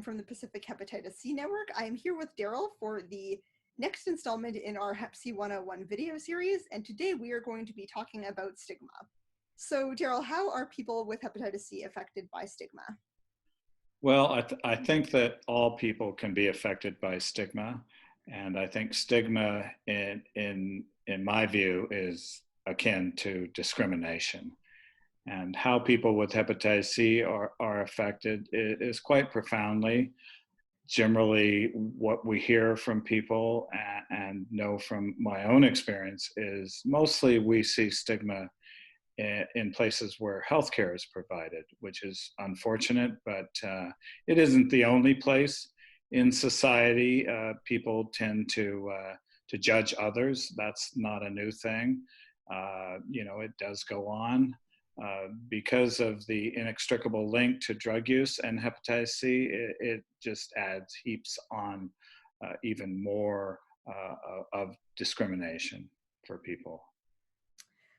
from the Pacific Hepatitis C Network. I am here with Daryl for the next installment in our Hep C 101 video series, and today we are going to be talking about stigma. So Daryl, how are people with hepatitis C affected by stigma? Well, I think that all people can be affected by stigma, and I think stigma, in my view, is akin to discrimination. And how people with hepatitis C are affected is quite profoundly. Generally, what we hear from people and know from my own experience is mostly we see stigma in places where healthcare is provided, which is unfortunate, but it isn't the only place in society. People tend to judge others. That's not a new thing. It does go on because of the inextricable link to drug use and hepatitis C. It just adds heaps on even more of discrimination for people.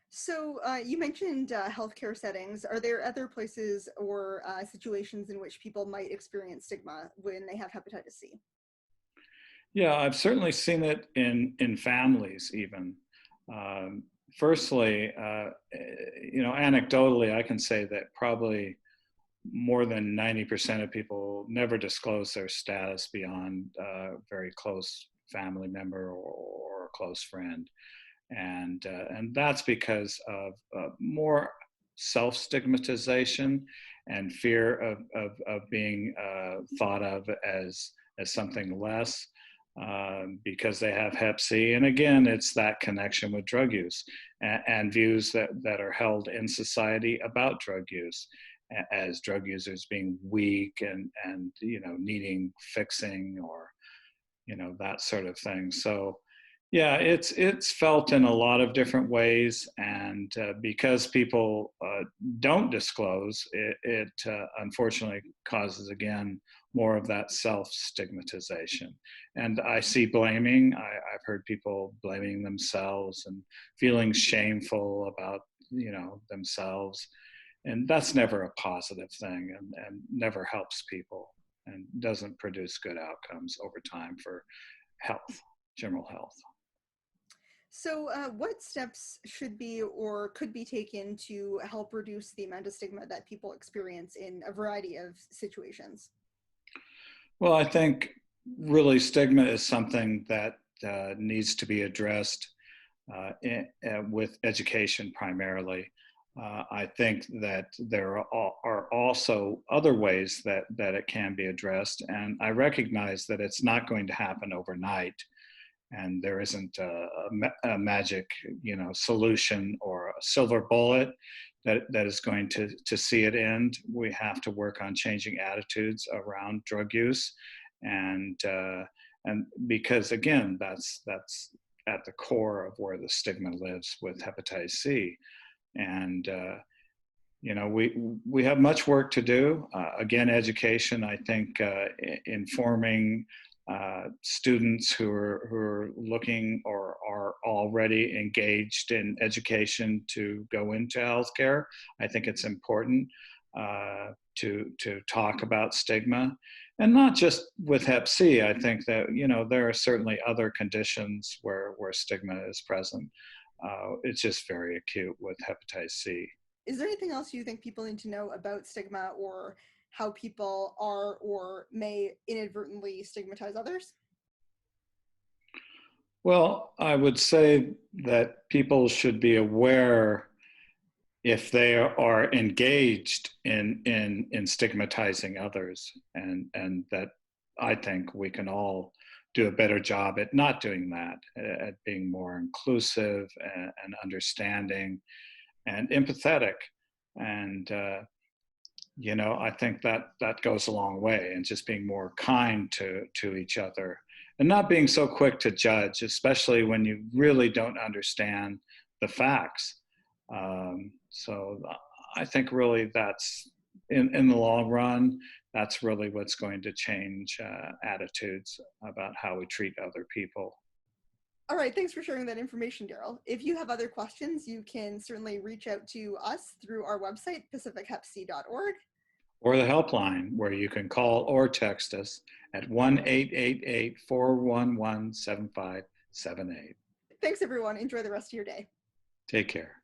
So you mentioned healthcare settings. Are there other places or situations in which people might experience stigma when they have hepatitis C? Yeah, I've certainly seen it in families even. Firstly, anecdotally, I can say that probably more than 90% of people never disclose their status beyond a very close family member or a close friend. And that's because of more self-stigmatization and fear of being thought of as something less because they have Hep C. And again, it's that connection with drug use and views that are held in society about drug use as drug users being weak and needing fixing or that sort of thing. So yeah, it's felt in a lot of different ways, and because people don't disclose, it unfortunately causes, again, more of that self-stigmatization. And I see blaming. I've heard people blaming themselves and feeling shameful about themselves, and that's never a positive thing, and never helps people, and doesn't produce good outcomes over time for health, general health. So what steps should be or could be taken to help reduce the amount of stigma that people experience in a variety of situations? Well, I think really stigma is something that needs to be addressed with education primarily. I think that there are also other ways that it can be addressed, and I recognize that it's not going to happen overnight. And there isn't a magic, solution or a silver bullet that is going to see it end. We have to work on changing attitudes around drug use, and because again, that's at the core of where the stigma lives with hepatitis C, and we have much work to do. Again, education. I think informing students who are looking or are already engaged in education to go into healthcare. I think it's important to talk about stigma, and not just with Hep C. I think that there are certainly other conditions where stigma is present. It's just very acute with hepatitis C. Is there anything else you think people need to know about stigma or how people are or may inadvertently stigmatize others? Well, I would say that people should be aware if they are engaged in stigmatizing others, and that I think we can all do a better job at not doing that, at being more inclusive and understanding and empathetic. And I think that goes a long way, and just being more kind to each other, and not being so quick to judge, especially when you really don't understand the facts. So I think really that's in the long run, that's really what's going to change attitudes about how we treat other people. All right, thanks for sharing that information, Daryl. If you have other questions, you can certainly reach out to us through our website, pacifichepc.org. or the helpline where you can call or text us at 1-888-411-7578. Thanks, everyone. Enjoy the rest of your day. Take care.